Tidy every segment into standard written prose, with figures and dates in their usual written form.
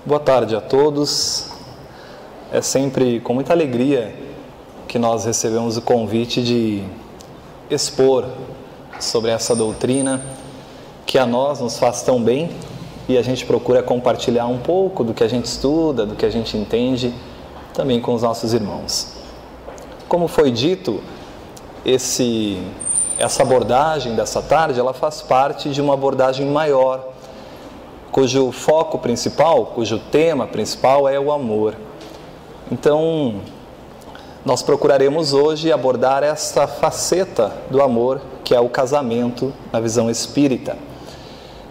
Boa tarde a todos. É sempre com muita alegria que nós recebemos o convite de expor sobre essa doutrina que a nós nos faz tão bem e a gente procura compartilhar um pouco do que a gente estuda, do que a gente entende, também com os nossos irmãos. Como foi dito, essa abordagem dessa tarde, ela faz parte de uma abordagem maior, cujo foco principal, cujo tema principal é o amor. Então, nós procuraremos hoje abordar essa faceta do amor, que é o casamento na visão espírita.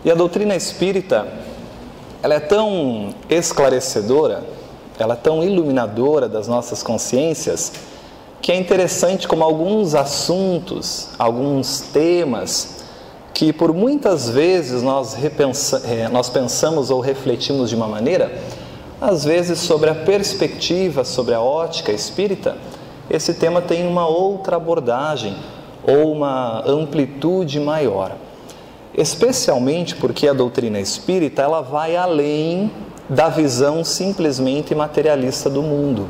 E a doutrina espírita, ela é tão esclarecedora, ela é tão iluminadora das nossas consciências, que é interessante como alguns assuntos, alguns temas, que por muitas vezes nós pensamos ou refletimos de uma maneira, às vezes sobre a perspectiva, sobre a ótica espírita, esse tema tem uma outra abordagem ou uma amplitude maior. Especialmente porque a doutrina espírita ela vai além da visão simplesmente materialista do mundo.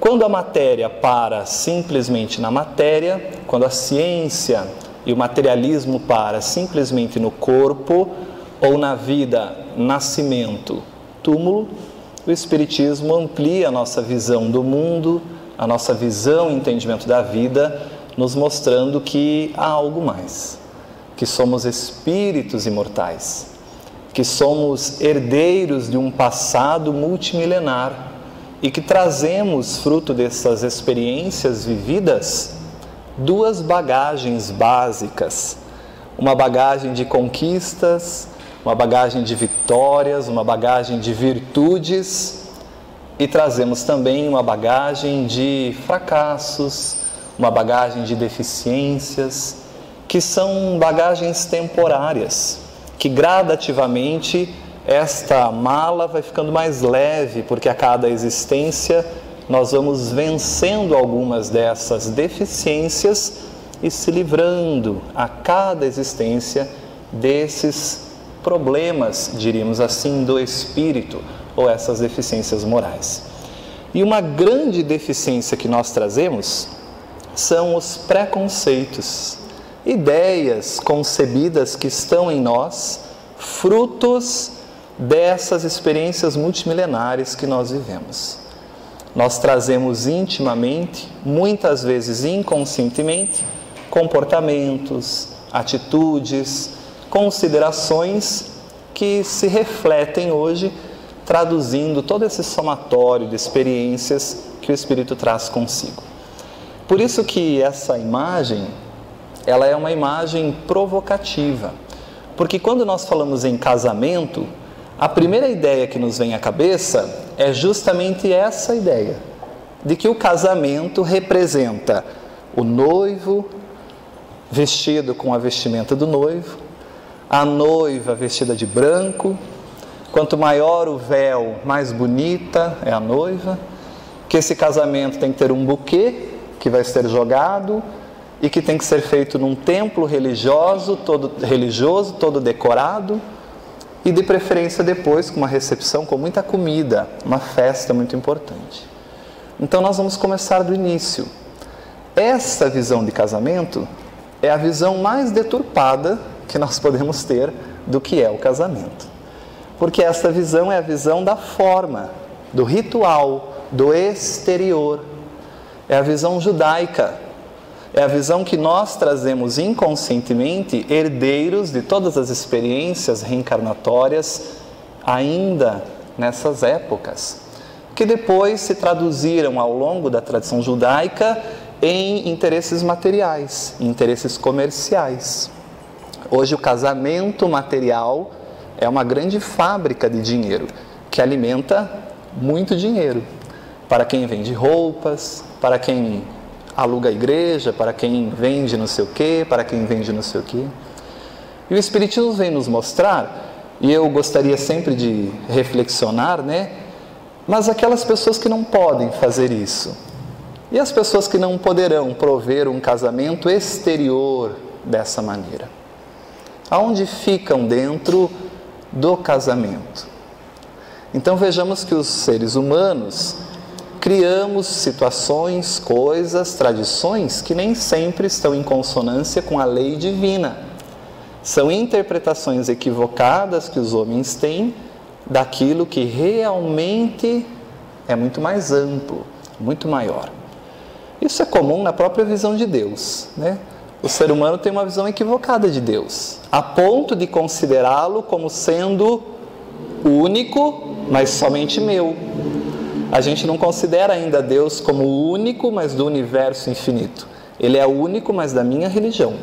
Quando a matéria para simplesmente na matéria, quando a ciência e o materialismo para simplesmente no corpo ou na vida, nascimento, túmulo, o Espiritismo amplia a nossa visão do mundo, a nossa visão e entendimento da vida, nos mostrando que há algo mais, que somos espíritos imortais, que somos herdeiros de um passado multimilenar e que trazemos, fruto dessas experiências vividas, duas bagagens básicas, uma bagagem de conquistas, uma bagagem de vitórias, uma bagagem de virtudes e trazemos também uma bagagem de fracassos, uma bagagem de deficiências, que são bagagens temporárias, que gradativamente esta mala vai ficando mais leve, porque a cada existência nós vamos vencendo algumas dessas deficiências e se livrando a cada existência desses problemas, diríamos assim, do espírito ou essas deficiências morais. E uma grande deficiência que nós trazemos são os preconceitos, ideias concebidas que estão em nós, frutos dessas experiências multimilenares que nós vivemos. Nós trazemos intimamente, muitas vezes inconscientemente, comportamentos, atitudes, considerações que se refletem hoje, traduzindo todo esse somatório de experiências que o Espírito traz consigo. Por isso que essa imagem, ela é uma imagem provocativa, porque quando nós falamos em casamento, a primeira ideia que nos vem à cabeça é justamente essa ideia, de que o casamento representa o noivo vestido com a vestimenta do noivo, a noiva vestida de branco, quanto maior o véu, mais bonita é a noiva, que esse casamento tem que ter um buquê que vai ser jogado e que tem que ser feito num templo religioso, todo decorado, e de preferência depois com uma recepção com muita comida, uma festa muito importante. Então nós vamos começar do início. Essa visão de casamento é a visão mais deturpada que nós podemos ter do que é o casamento. Porque essa visão é a visão da forma, do ritual, do exterior. É a visão judaica. É a visão que nós trazemos inconscientemente, herdeiros de todas as experiências reencarnatórias, ainda nessas épocas, que depois se traduziram ao longo da tradição judaica em interesses materiais, interesses comerciais. Hoje o casamento material é uma grande fábrica de dinheiro, que alimenta muito dinheiro, para quem vende roupas, para quem aluga a igreja, para quem vende não sei o quê, para quem vende não sei o quê. E o Espiritismo vem nos mostrar, e eu gostaria sempre de reflexionar, mas aquelas pessoas que não podem fazer isso, e as pessoas que não poderão prover um casamento exterior dessa maneira, aonde ficam dentro do casamento? Então vejamos que os seres humanos criamos situações, coisas, tradições que nem sempre estão em consonância com a lei divina. São interpretações equivocadas que os homens têm daquilo que realmente é muito mais amplo, muito maior. Isso é comum na própria visão de Deus, né? O ser humano tem uma visão equivocada de Deus, a ponto de considerá-lo como sendo único, mas somente meu. A gente não considera ainda Deus como único, mas do universo infinito. Ele é único, mas da minha religião.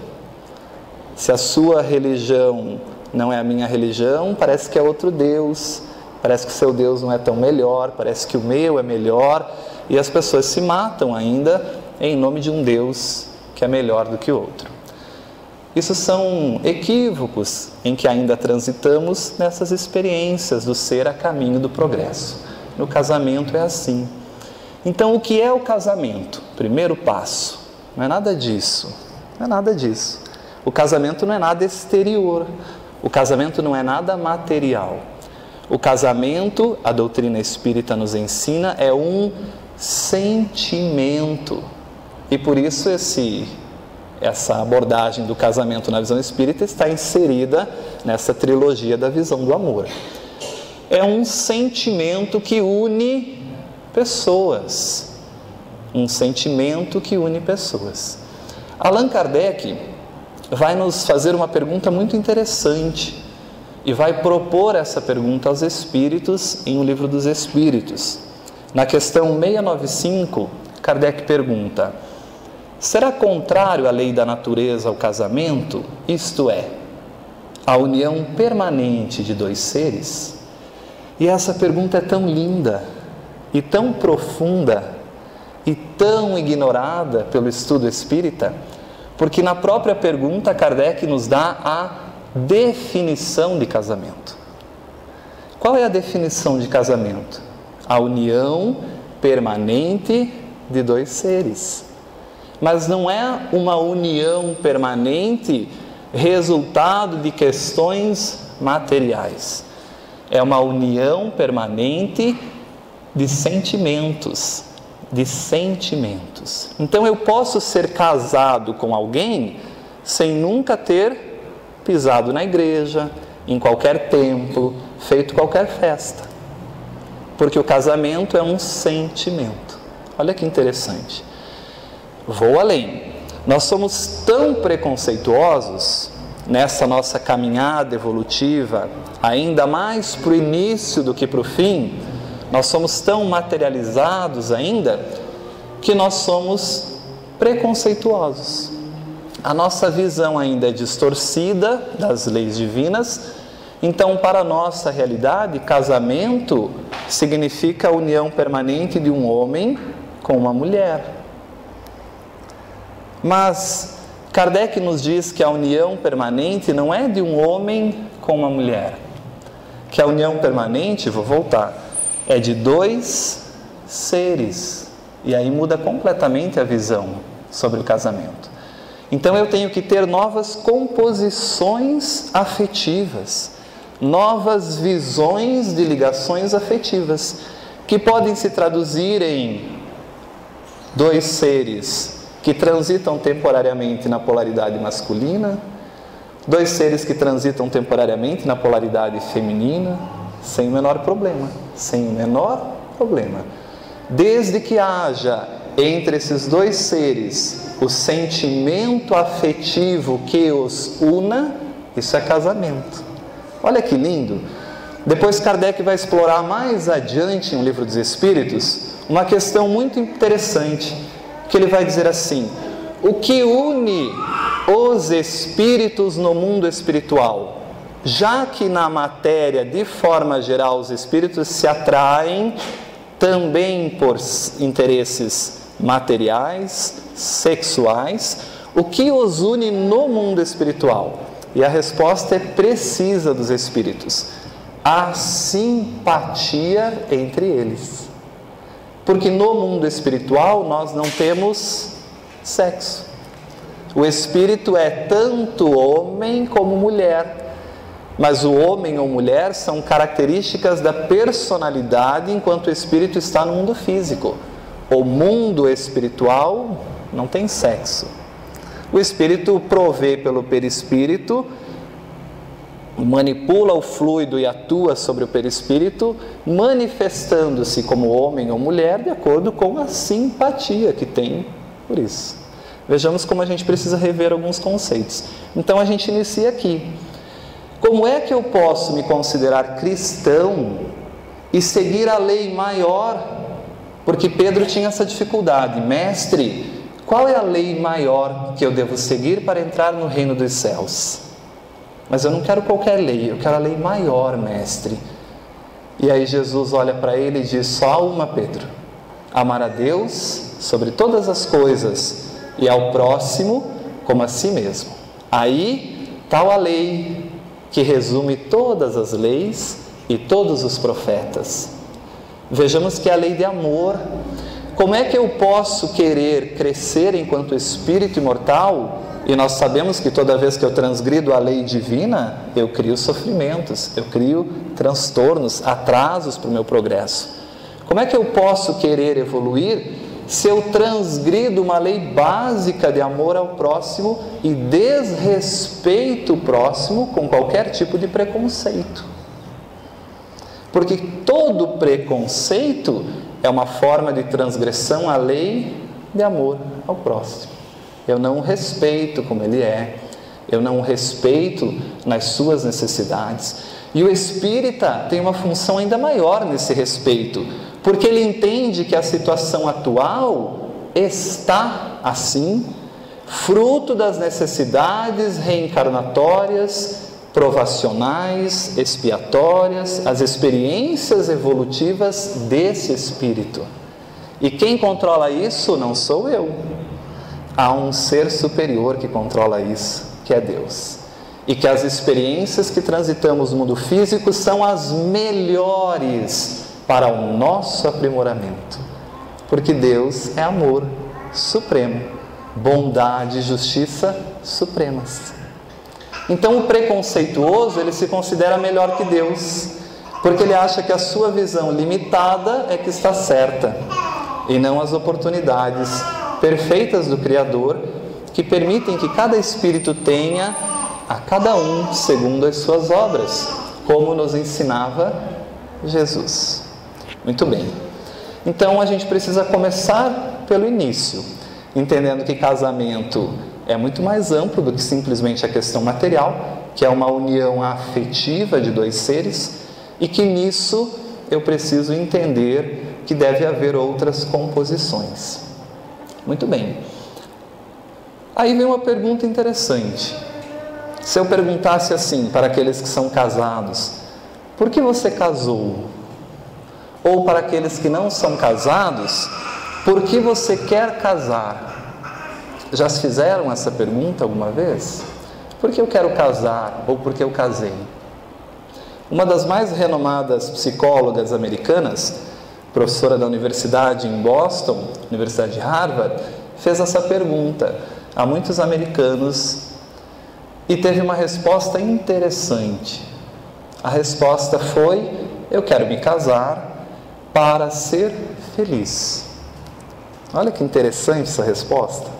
Se a sua religião não é a minha religião, parece que é outro Deus, parece que o seu Deus não é tão melhor, parece que o meu é melhor, e as pessoas se matam ainda em nome de um Deus que é melhor do que o outro. Isso são equívocos em que ainda transitamos nessas experiências do ser a caminho do progresso. No casamento é assim. Então, o que é o casamento? Primeiro passo, não é nada disso, não é nada disso. O casamento não é nada exterior, o casamento não é nada material. O casamento, a doutrina espírita nos ensina, é um sentimento. E por isso essa abordagem do casamento na visão espírita está inserida nessa trilogia da visão do amor. É um sentimento que une pessoas. Um sentimento que une pessoas. Allan Kardec vai nos fazer uma pergunta muito interessante e vai propor essa pergunta aos espíritos em O Livro dos Espíritos. Na questão 695, Kardec pergunta: será contrário à lei da natureza ao casamento, isto é, a união permanente de dois seres? E essa pergunta é tão linda, e tão profunda, e tão ignorada pelo estudo espírita, porque na própria pergunta Kardec nos dá a definição de casamento. Qual é a definição de casamento? A união permanente de dois seres. Mas não é uma união permanente resultado de questões materiais. É uma união permanente de sentimentos. De sentimentos. Então eu posso ser casado com alguém sem nunca ter pisado na igreja, em qualquer templo, feito qualquer festa. Porque o casamento é um sentimento. Olha que interessante. Vou além. Nós somos tão preconceituosos nessa nossa caminhada evolutiva, ainda mais para o início do que para o fim. Nós somos tão materializados ainda que nós somos preconceituosos. A nossa visão ainda é distorcida das leis divinas. Então, para a nossa realidade, casamento significa a união permanente de um homem com uma mulher. Mas Kardec nos diz que a união permanente não é de um homem com uma mulher. Que a união permanente, vou voltar, é de dois seres. E aí muda completamente a visão sobre o casamento. Então eu tenho que ter novas composições afetivas, novas visões de ligações afetivas, que podem se traduzir em dois seres que transitam temporariamente na polaridade masculina, dois seres que transitam temporariamente na polaridade feminina, sem o menor problema, sem o menor problema. Desde que haja entre esses dois seres o sentimento afetivo que os una, isso é casamento. Olha que lindo! Depois Kardec vai explorar mais adiante em O Livro dos Espíritos uma questão muito interessante, que ele vai dizer assim: o que une os espíritos no mundo espiritual? Já que na matéria, de forma geral, os espíritos se atraem também por interesses materiais, sexuais, o que os une no mundo espiritual? E a resposta é precisa dos espíritos: a simpatia entre eles. Porque no mundo espiritual nós não temos sexo. O espírito é tanto homem como mulher. Mas o homem ou mulher são características da personalidade enquanto o espírito está no mundo físico. O mundo espiritual não tem sexo. O espírito provê pelo perispírito, manipula o fluido e atua sobre o perispírito, manifestando-se como homem ou mulher de acordo com a simpatia que tem por isso. Vejamos como a gente precisa rever alguns conceitos. Então a gente inicia aqui. Como é que eu posso me considerar cristão e seguir a lei maior? Porque Pedro tinha essa dificuldade. Mestre, qual é a lei maior que eu devo seguir para entrar no reino dos céus? Mas eu não quero qualquer lei, eu quero a lei maior, mestre. E aí Jesus olha para ele e diz: só uma, Pedro. Amar a Deus sobre todas as coisas e ao próximo como a si mesmo. Aí tal a lei que resume todas as leis e todos os profetas. Vejamos que é a lei de amor. Como é que eu posso querer crescer enquanto espírito imortal? E nós sabemos que toda vez que eu transgrido a lei divina, eu crio sofrimentos, eu crio transtornos, atrasos para o meu progresso. Como é que eu posso querer evoluir se eu transgrido uma lei básica de amor ao próximo e desrespeito o próximo com qualquer tipo de preconceito? Porque todo preconceito é uma forma de transgressão à lei de amor ao próximo. Eu não o respeito como ele é, eu não o respeito nas suas necessidades. E o espírita tem uma função ainda maior nesse respeito, porque ele entende que a situação atual está assim, fruto das necessidades reencarnatórias, provacionais, expiatórias, as experiências evolutivas desse espírito. E quem controla isso não sou eu. Há um ser superior que controla isso, que é Deus. E que as experiências que transitamos no mundo físico são as melhores para o nosso aprimoramento. Porque Deus é amor supremo, bondade e justiça supremas. Então o preconceituoso, ele se considera melhor que Deus, porque ele acha que a sua visão limitada é que está certa, e não as oportunidades perfeitas do Criador, que permitem que cada espírito tenha a cada um segundo as suas obras, como nos ensinava Jesus. Muito bem. Então a gente precisa começar pelo início, entendendo que casamento é muito mais amplo do que simplesmente a questão material, que é uma união afetiva de dois seres, e que nisso eu preciso entender que deve haver outras composições. Muito bem. Aí vem uma pergunta interessante. Se eu perguntasse assim para aqueles que são casados: por que você casou? Ou para aqueles que não são casados: por que você quer casar? Já se fizeram essa pergunta alguma vez? Por que eu quero casar? Ou por que eu casei? Uma das mais renomadas psicólogas americanas, professora da universidade em Boston, Universidade de Harvard, fez essa pergunta a muitos americanos e teve uma resposta interessante. A resposta foi: eu quero me casar para ser feliz. Olha que interessante essa resposta.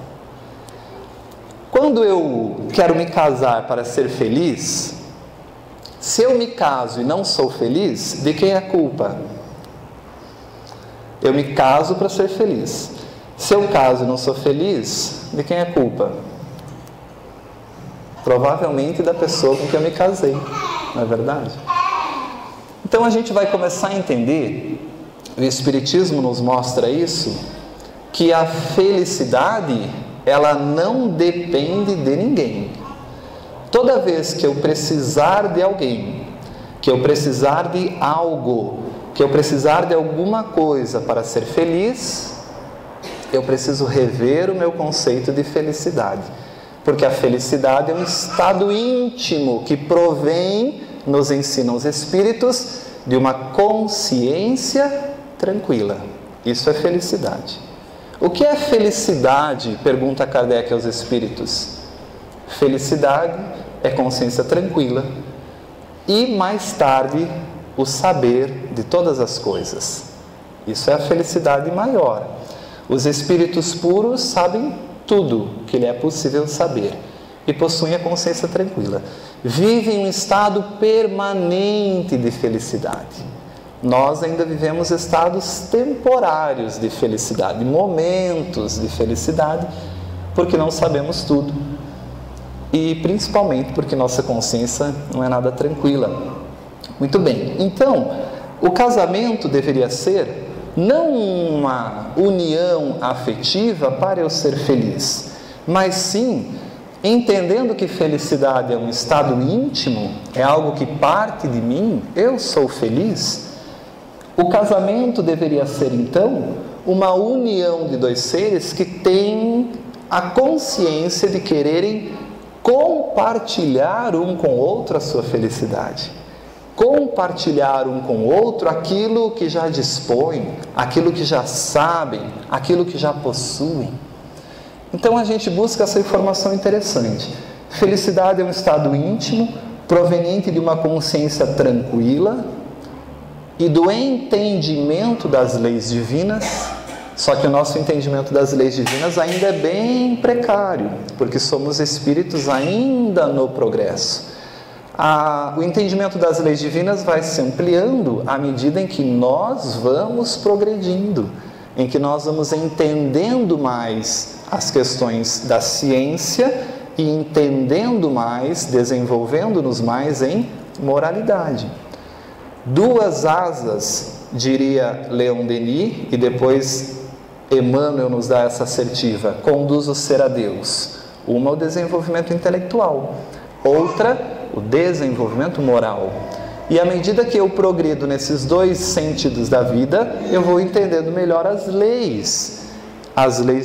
Quando eu quero me casar para ser feliz, se eu me caso e não sou feliz, de quem é a culpa? Eu me caso para ser feliz. Se eu caso e não sou feliz, de quem é a culpa? Provavelmente da pessoa com quem eu me casei, não é verdade? Então a gente vai começar a entender, o Espiritismo nos mostra isso, que a felicidade, ela não depende de ninguém. Toda vez que eu precisar de alguém, que eu precisar de algo, que eu precisar de alguma coisa para ser feliz, eu preciso rever o meu conceito de felicidade. Porque a felicidade é um estado íntimo que provém, nos ensinam os Espíritos, de uma consciência tranquila. Isso é felicidade. O que é felicidade? Pergunta Kardec aos Espíritos. Felicidade é consciência tranquila, e mais tarde o saber de todas as coisas. Isso é a felicidade maior. Os espíritos puros sabem tudo que lhe é possível saber e possuem a consciência tranquila. Vivem um estado permanente de felicidade. Nós ainda vivemos estados temporários de felicidade, momentos de felicidade, porque não sabemos tudo. E principalmente porque nossa consciência não é nada tranquila. Muito bem, então, o casamento deveria ser não uma união afetiva para eu ser feliz, mas sim, entendendo que felicidade é um estado íntimo, é algo que parte de mim, eu sou feliz. O casamento deveria ser, então, uma união de dois seres que têm a consciência de quererem compartilhar um com o outro a sua felicidade. Compartilhar um com o outro aquilo que já dispõem, aquilo que já sabem, aquilo que já possuem. Então a gente busca essa informação interessante. Felicidade é um estado íntimo, proveniente de uma consciência tranquila e do entendimento das leis divinas. Só que o nosso entendimento das leis divinas ainda é bem precário, porque somos espíritos ainda no progresso. O entendimento das leis divinas vai se ampliando à medida em que nós vamos progredindo, em que nós vamos entendendo mais as questões da ciência e entendendo mais, desenvolvendo-nos mais em moralidade. Duas asas, diria Leon Denis, e depois Emmanuel nos dá essa assertiva, conduz o ser a Deus. Uma, o desenvolvimento intelectual, outra, o desenvolvimento moral. E à medida que eu progredo nesses dois sentidos da vida, eu vou entendendo melhor as leis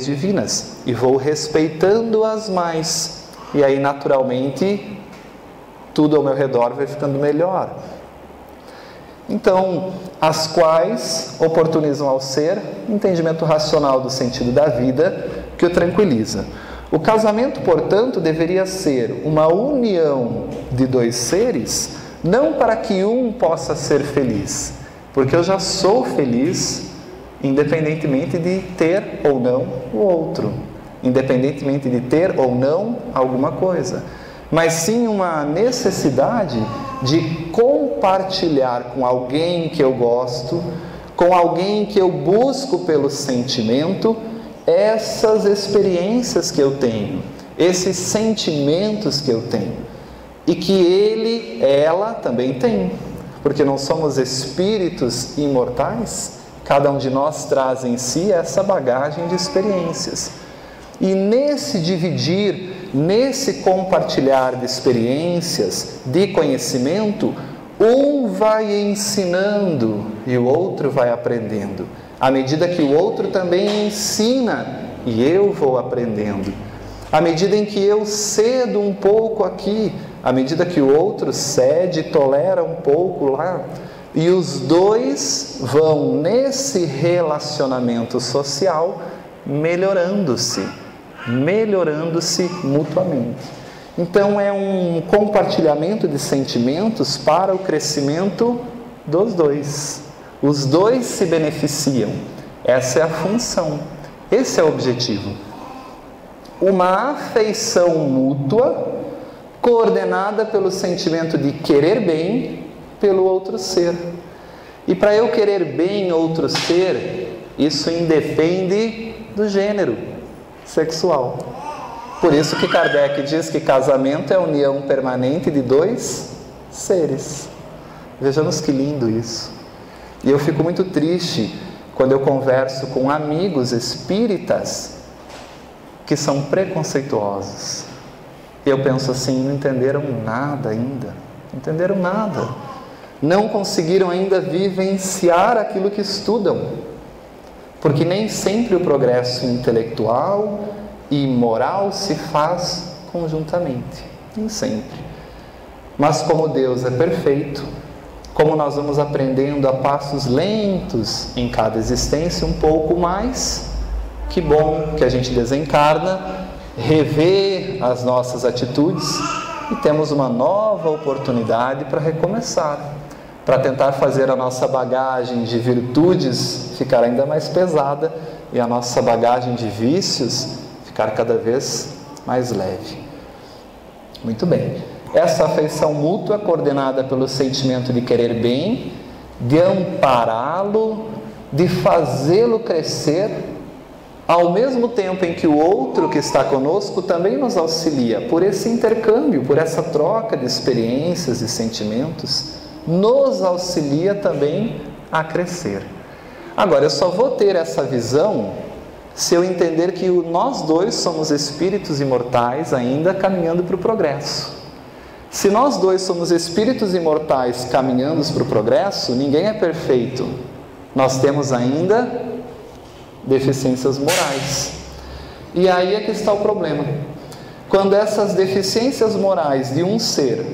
divinas, e vou respeitando-as mais. E aí, naturalmente, tudo ao meu redor vai ficando melhor. Então, as quais oportunizam ao ser entendimento racional do sentido da vida que o tranquiliza. O casamento, portanto, deveria ser uma união de dois seres, não para que um possa ser feliz, porque eu já sou feliz, independentemente de ter ou não o outro, independentemente de ter ou não alguma coisa, mas sim uma necessidade de compartilhar com alguém que eu gosto, com alguém que eu busco pelo sentimento, essas experiências que eu tenho, esses sentimentos que eu tenho, e que ele, ela também tem, porque não somos espíritos imortais, cada um de nós traz em si essa bagagem de experiências. E nesse dividir, nesse compartilhar de experiências, de conhecimento, um vai ensinando e o outro vai aprendendo. À medida que o outro também ensina e eu vou aprendendo. À medida em que eu cedo um pouco aqui, à medida que o outro cede e tolera um pouco lá, e os dois vão nesse relacionamento social melhorando-se mutuamente. Então é um compartilhamento de sentimentos para o crescimento dos dois. Os dois se beneficiam. Essa é a função. Esse é o objetivo. Uma afeição mútua, coordenada pelo sentimento de querer bem pelo outro ser. E para eu querer bem outro ser, isso independe do gênero sexual. Por isso que Kardec diz que casamento é a união permanente de dois seres. Vejamos que lindo isso. E eu fico muito triste quando eu converso com amigos espíritas que são preconceituosos. E eu penso assim, não entenderam nada ainda. Não entenderam nada. Não conseguiram ainda vivenciar aquilo que estudam. Porque nem sempre o progresso intelectual e moral se faz conjuntamente. Nem sempre. Mas como Deus é perfeito, como nós vamos aprendendo a passos lentos em cada existência um pouco mais, que bom que a gente desencarna, revê as nossas atitudes, e temos uma nova oportunidade para recomeçar, para tentar fazer a nossa bagagem de virtudes ficar ainda mais pesada e a nossa bagagem de vícios ficar cada vez mais leve. Muito bem. Essa afeição mútua, coordenada pelo sentimento de querer bem, de ampará-lo, de fazê-lo crescer, ao mesmo tempo em que o outro que está conosco também nos auxilia, por esse intercâmbio, por essa troca de experiências e sentimentos, nos auxilia também a crescer. Agora, eu só vou ter essa visão se eu entender que nós dois somos espíritos imortais ainda caminhando para o progresso. Se nós dois somos espíritos imortais caminhando para o progresso, ninguém é perfeito. Nós temos ainda deficiências morais. E aí é que está o problema. Quando essas deficiências morais de um ser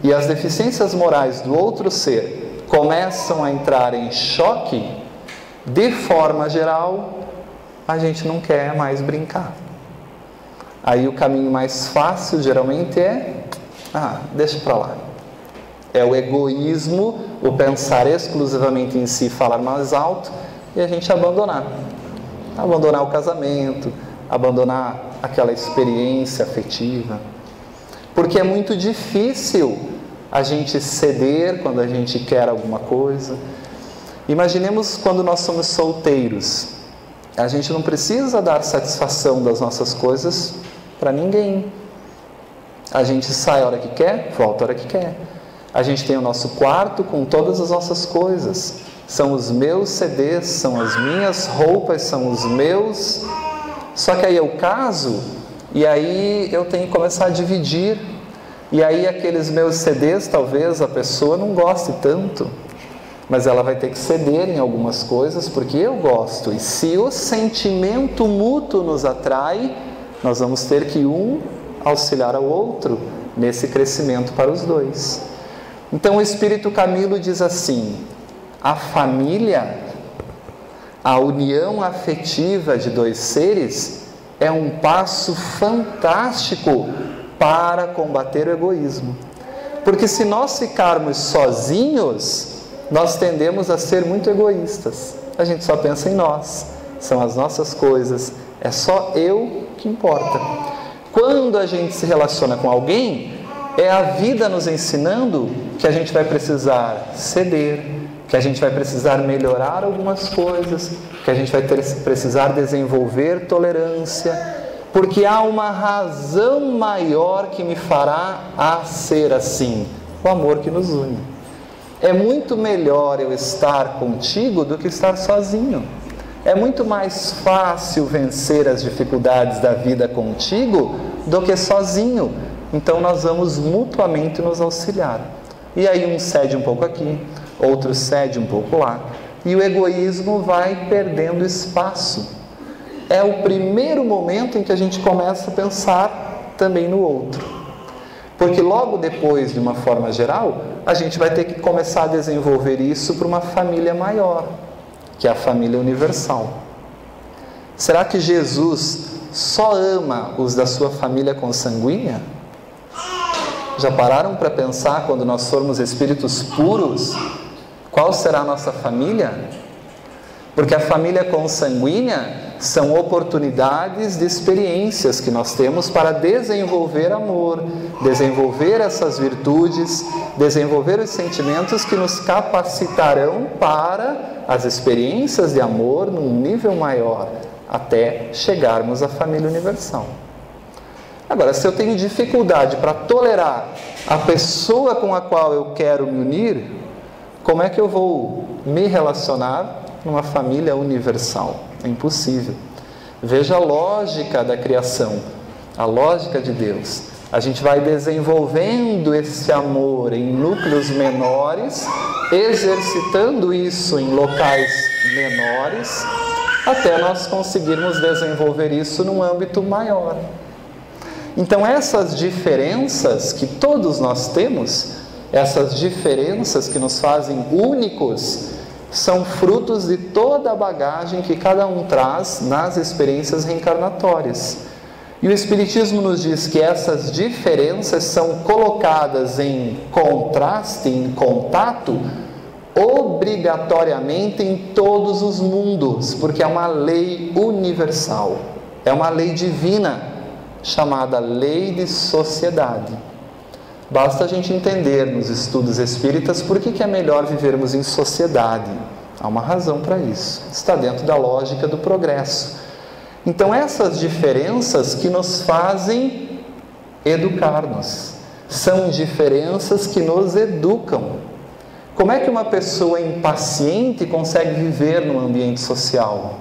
e as deficiências morais do outro ser começam a entrar em choque, de forma geral, a gente não quer mais brincar. Aí o caminho mais fácil geralmente é, deixa para lá. É o egoísmo, o pensar exclusivamente em si, falar mais alto, e a gente abandonar o casamento, abandonar aquela experiência afetiva, porque é muito difícil a gente ceder quando a gente quer alguma coisa. Imaginemos quando nós somos solteiros, a gente não precisa dar satisfação das nossas coisas para ninguém. A gente sai a hora que quer, volta a hora que quer. A gente tem o nosso quarto com todas as nossas coisas. São os meus CDs, são as minhas roupas, são os meus... Só que aí eu caso e aí eu tenho que começar a dividir. E aí aqueles meus CDs, talvez a pessoa não goste tanto, mas ela vai ter que ceder em algumas coisas porque eu gosto. E se o sentimento mútuo nos atrai, nós vamos ter que um auxiliar ao outro nesse crescimento para os dois. Então o Espírito Camilo diz assim: a família, a união afetiva de dois seres é um passo fantástico para combater o egoísmo. Porque se nós ficarmos sozinhos, nós tendemos a ser muito egoístas. A gente só pensa em nós, são as nossas coisas, é só eu que importa. Quando a gente se relaciona com alguém, é a vida nos ensinando que a gente vai precisar ceder, que a gente vai precisar melhorar algumas coisas, que a gente vai precisar desenvolver tolerância, porque há uma razão maior que me fará a ser assim, o amor que nos une. É muito melhor eu estar contigo do que estar sozinho. É muito mais fácil vencer as dificuldades da vida contigo do que sozinho. Então nós vamos mutuamente nos auxiliar. E aí um cede um pouco aqui, outro cede um pouco lá. E o egoísmo vai perdendo espaço. É o primeiro momento em que a gente começa a pensar também no outro. Porque logo depois, de uma forma geral, a gente vai ter que começar a desenvolver isso para uma família maior, que é a família universal. Será que Jesus só ama os da sua família consanguínea? Já pararam para pensar, quando nós formos espíritos puros, qual será a nossa família? Porque a família consanguínea são oportunidades de experiências que nós temos para desenvolver amor, desenvolver essas virtudes, desenvolver os sentimentos que nos capacitarão para as experiências de amor num nível maior, até chegarmos à família universal. Agora, se eu tenho dificuldade para tolerar a pessoa com a qual eu quero me unir, como é que eu vou me relacionar numa família universal? É impossível. Veja a lógica da criação, a lógica de Deus. A gente vai desenvolvendo esse amor em núcleos menores, exercitando isso em locais menores, até nós conseguirmos desenvolver isso num âmbito maior. Então essas diferenças que todos nós temos, essas diferenças que nos fazem únicos, são frutos de toda a bagagem que cada um traz nas experiências reencarnatórias. E o Espiritismo nos diz que essas diferenças são colocadas em contraste, em contato, obrigatoriamente em todos os mundos, porque é uma lei universal, é uma lei divina, chamada lei de sociedade. Basta a gente entender nos estudos espíritas por que é melhor vivermos em sociedade. Há uma razão para isso, está dentro da lógica do progresso. Então essas diferenças que nos fazem educar-nos, são diferenças que nos educam. Como é que uma pessoa impaciente consegue viver num ambiente social?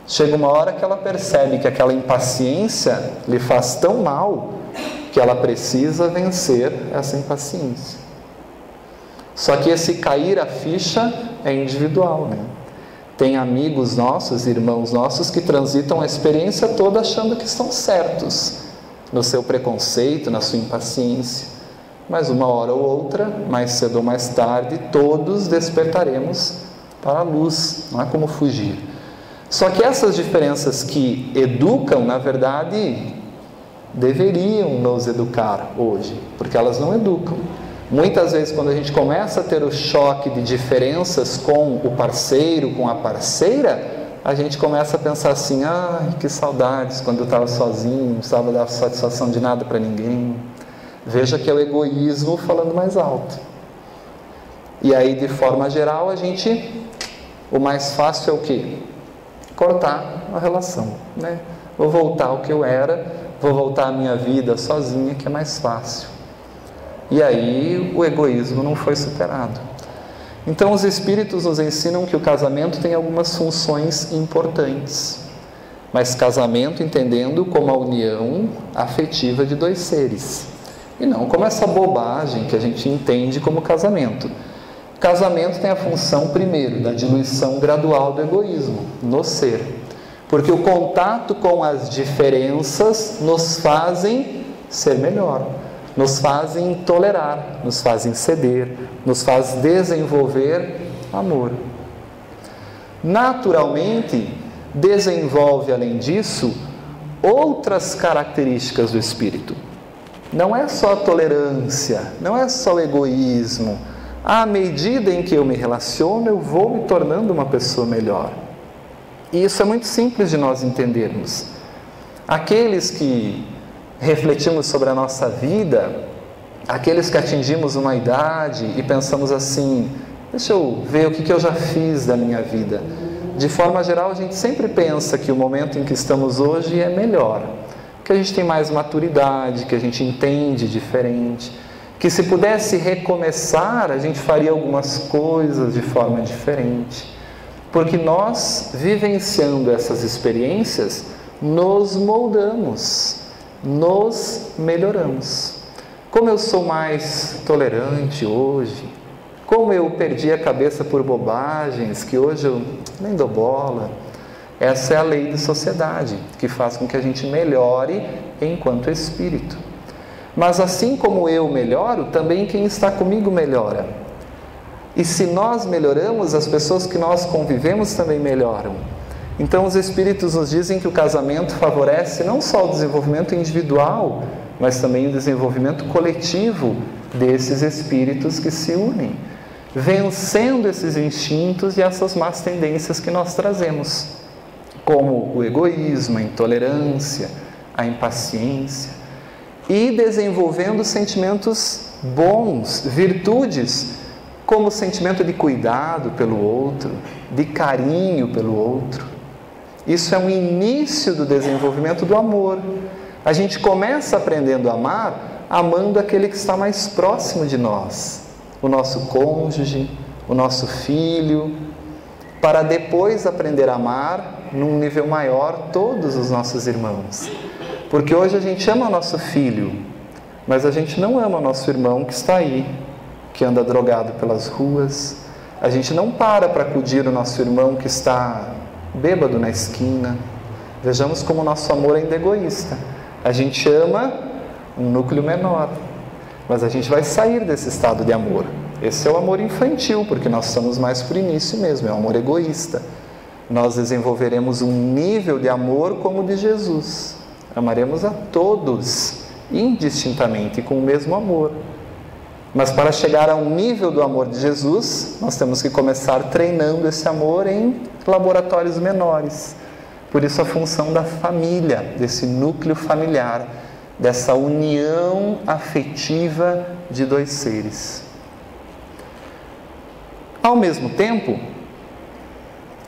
Chega uma hora que ela percebe que aquela impaciência lhe faz tão mal que ela precisa vencer essa impaciência. Só que esse cair a ficha é individual, né? Tem amigos nossos, irmãos nossos, que transitam a experiência toda achando que estão certos no seu preconceito, na sua impaciência. Mas uma hora ou outra, mais cedo ou mais tarde, todos despertaremos para a luz, não há como fugir. Só que essas diferenças que educam, na verdade, deveriam nos educar hoje, porque elas não educam. Muitas vezes, quando a gente começa a ter o choque de diferenças com o parceiro, com a parceira, a gente começa a pensar assim: ai, que saudades quando eu estava sozinho, não precisava dar satisfação de nada para ninguém. Veja que é o egoísmo falando mais alto. E aí, de forma geral, o mais fácil é o quê? Cortar a relação, né? Vou voltar ao que eu era, vou voltar à minha vida sozinha, que é mais fácil. E aí o egoísmo não foi superado. Então os Espíritos nos ensinam que o casamento tem algumas funções importantes. Mas casamento entendendo como a união afetiva de dois seres. E não como essa bobagem que a gente entende como casamento. Casamento tem a função, primeiro, da diluição gradual do egoísmo no ser. Porque o contato com as diferenças nos fazem ser melhor. Nos fazem tolerar, nos fazem ceder, nos faz desenvolver amor. Naturalmente, desenvolve, além disso, outras características do espírito. Não é só a tolerância, não é só o egoísmo. À medida em que eu me relaciono, eu vou me tornando uma pessoa melhor. E isso é muito simples de nós entendermos. Aqueles que refletimos sobre a nossa vida, aqueles que atingimos uma idade e pensamos assim: deixa eu ver o que eu já fiz da minha vida. De forma geral, a gente sempre pensa que o momento em que estamos hoje é melhor, que a gente tem mais maturidade, que a gente entende diferente, que se pudesse recomeçar, a gente faria algumas coisas de forma diferente. Porque nós, vivenciando essas experiências, nos moldamos, nos melhoramos. Como eu sou mais tolerante hoje, como eu perdi a cabeça por bobagens que hoje eu nem dou bola. Essa é a lei de sociedade, que faz com que a gente melhore enquanto espírito. Mas assim como eu melhoro, também quem está comigo melhora. E se nós melhoramos, as pessoas que nós convivemos também melhoram. Então os Espíritos nos dizem que o casamento favorece não só o desenvolvimento individual, mas também o desenvolvimento coletivo desses espíritos que se unem, vencendo esses instintos e essas más tendências que nós trazemos, como o egoísmo, a intolerância, a impaciência, e desenvolvendo sentimentos bons, virtudes, como o sentimento de cuidado pelo outro, de carinho pelo outro. Isso é um início do desenvolvimento do amor. A gente começa aprendendo a amar, amando aquele que está mais próximo de nós, o nosso cônjuge, o nosso filho, para depois aprender a amar, num nível maior, todos os nossos irmãos. Porque hoje a gente ama o nosso filho, mas a gente não ama o nosso irmão que está aí, que anda drogado pelas ruas. A gente não para acudir o nosso irmão que está bêbado na esquina. Vejamos como o nosso amor ainda é egoísta. A gente ama um núcleo menor, mas a gente vai sair desse estado de amor. Esse é o amor infantil, porque nós estamos mais por início mesmo, é um amor egoísta. Nós desenvolveremos um nível de amor como o de Jesus. Amaremos a todos indistintamente e com o mesmo amor. Mas para chegar ao nível do amor de Jesus, nós temos que começar treinando esse amor em laboratórios menores. Por isso a função da família, desse núcleo familiar, dessa união afetiva de dois seres. Ao mesmo tempo,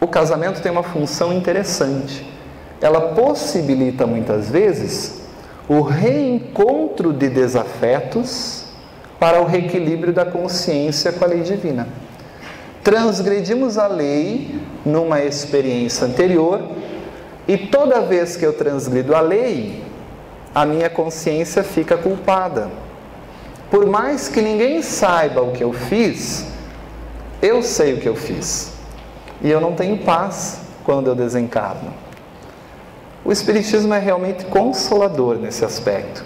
o casamento tem uma função interessante. Ela possibilita muitas vezes o reencontro de desafetos para o reequilíbrio da consciência com a lei divina. Transgredimos a lei numa experiência anterior e toda vez que eu transgrido a lei, a minha consciência fica culpada. Por mais que ninguém saiba o que eu fiz, eu sei o que eu fiz. E eu não tenho paz quando eu desencarno. O Espiritismo é realmente consolador nesse aspecto,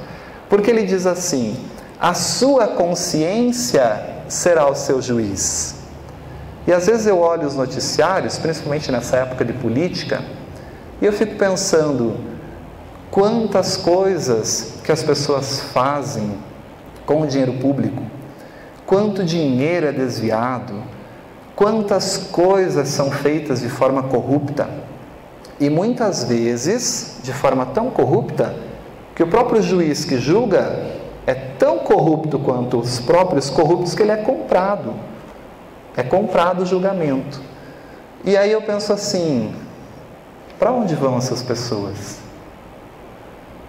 porque ele diz assim: a sua consciência será o seu juiz. E às vezes eu olho os noticiários, principalmente nessa época de política, e eu fico pensando quantas coisas que as pessoas fazem com o dinheiro público, quanto dinheiro é desviado, quantas coisas são feitas de forma corrupta, e muitas vezes de forma tão corrupta que o próprio juiz que julga é tão corrupto quanto os próprios corruptos que ele é comprado o julgamento. E aí eu penso assim, para onde vão essas pessoas?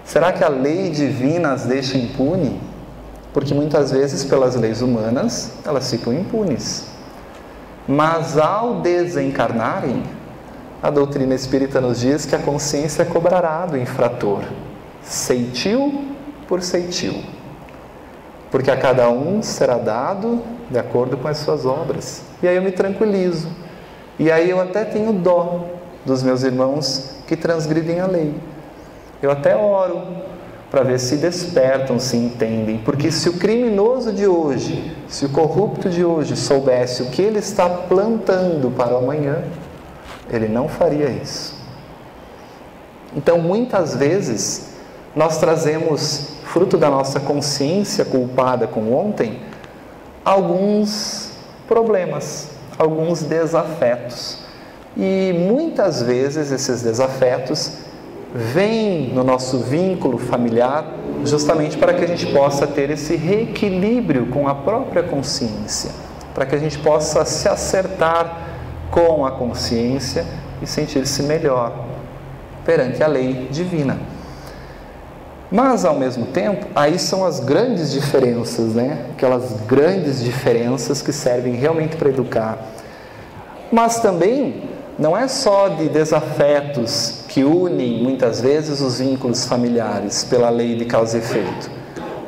Será que a lei divina as deixa impunes? Porque muitas vezes pelas leis humanas elas ficam impunes. Mas ao desencarnarem, a doutrina espírita nos diz que a consciência cobrará do infrator, ceitil por ceitil, porque a cada um será dado de acordo com as suas obras. E aí eu me tranquilizo, e aí eu até tenho dó dos meus irmãos que transgridem a lei. Eu até oro para ver se despertam, se entendem, porque se o criminoso de hoje, se o corrupto de hoje soubesse o que ele está plantando para o amanhã, ele não faria isso. Então, muitas vezes, nós trazemos, fruto da nossa consciência culpada com ontem, alguns problemas, alguns desafetos. E muitas vezes esses desafetos vêm no nosso vínculo familiar justamente para que a gente possa ter esse reequilíbrio com a própria consciência, para que a gente possa se acertar com a consciência e sentir-se melhor perante a lei divina. Mas, ao mesmo tempo, aí são as grandes diferenças, né? Aquelas grandes diferenças que servem realmente para educar. Mas também não é só de desafetos que unem, muitas vezes, os vínculos familiares pela lei de causa e efeito.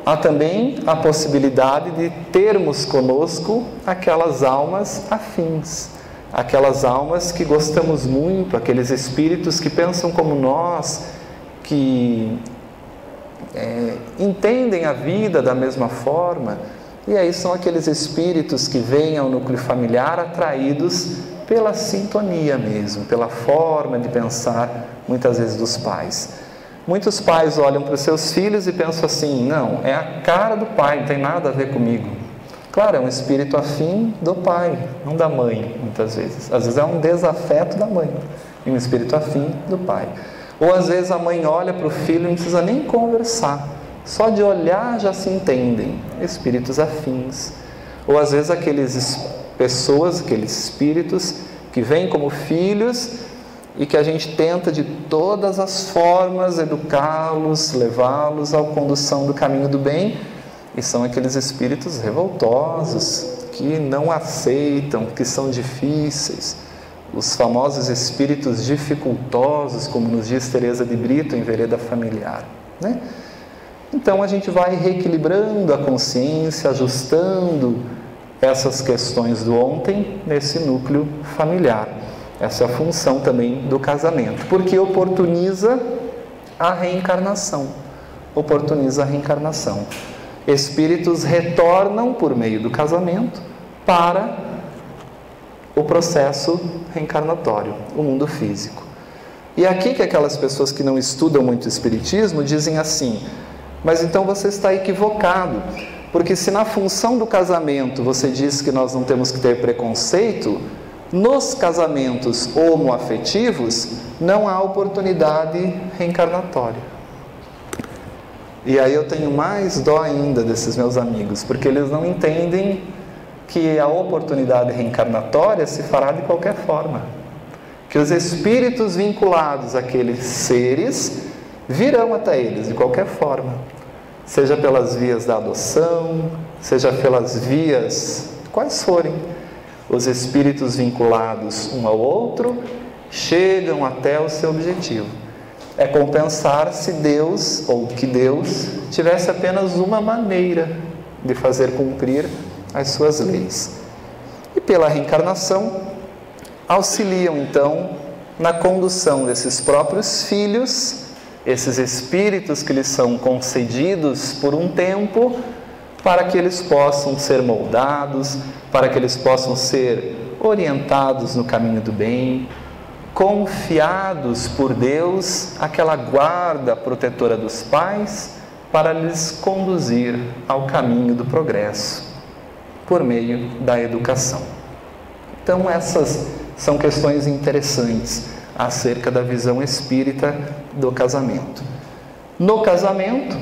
Há também a possibilidade de termos conosco aquelas almas afins, aquelas almas que gostamos muito, aqueles espíritos que pensam como nós, que entendem a vida da mesma forma. E aí são aqueles espíritos que vêm ao núcleo familiar atraídos pela sintonia mesmo, pela forma de pensar, muitas vezes, dos pais. Muitos pais olham para os seus filhos e pensam assim: não, é a cara do pai, não tem nada a ver comigo. Claro, é um espírito afim do pai, não da mãe, muitas vezes. Às vezes é um desafeto da mãe e um espírito afim do pai. Ou às vezes a mãe olha para o filho e não precisa nem conversar, só de olhar já se entendem, espíritos afins. Ou às vezes aqueles espíritos que vêm como filhos e que a gente tenta de todas as formas educá-los, levá-los à condução do caminho do bem, e são aqueles espíritos revoltosos, que não aceitam, que são difíceis, os famosos espíritos dificultosos, como nos diz Teresa de Brito em Vereda Familiar, né? Então a gente vai reequilibrando a consciência, ajustando essas questões do ontem nesse núcleo familiar. Essa é a função também do casamento, porque oportuniza a reencarnação. Oportuniza a reencarnação. Espíritos retornam por meio do casamento para o processo reencarnatório, o mundo físico. E aqui que aquelas pessoas que não estudam muito o Espiritismo dizem assim: mas então você está equivocado, porque se na função do casamento você diz que nós não temos que ter preconceito, nos casamentos homoafetivos não há oportunidade reencarnatória. E aí eu tenho mais dó ainda desses meus amigos, porque eles não entendem que a oportunidade reencarnatória se fará de qualquer forma. Que os espíritos vinculados àqueles seres virão até eles de qualquer forma. Seja pelas vias da adoção, seja pelas vias, quais forem. Os espíritos vinculados um ao outro chegam até o seu objetivo. É compensar se Deus, ou que Deus, tivesse apenas uma maneira de fazer cumprir as suas leis. E pela reencarnação, auxiliam então na condução desses próprios filhos, esses espíritos que lhes são concedidos por um tempo, para que eles possam ser moldados, para que eles possam ser orientados no caminho do bem, confiados por Deus, aquela guarda protetora dos pais, para lhes conduzir ao caminho do progresso, por meio da educação. Então essas são questões interessantes acerca da visão espírita do casamento. No casamento,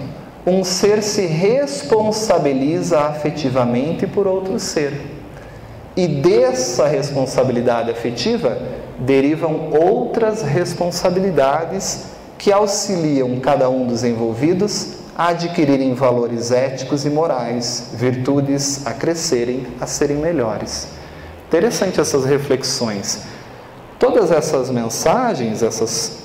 um ser se responsabiliza afetivamente por outro ser. E dessa responsabilidade afetiva derivam outras responsabilidades que auxiliam cada um dos envolvidos a adquirirem valores éticos e morais, virtudes a crescerem, a serem melhores. Interessante essas reflexões. Todas essas mensagens,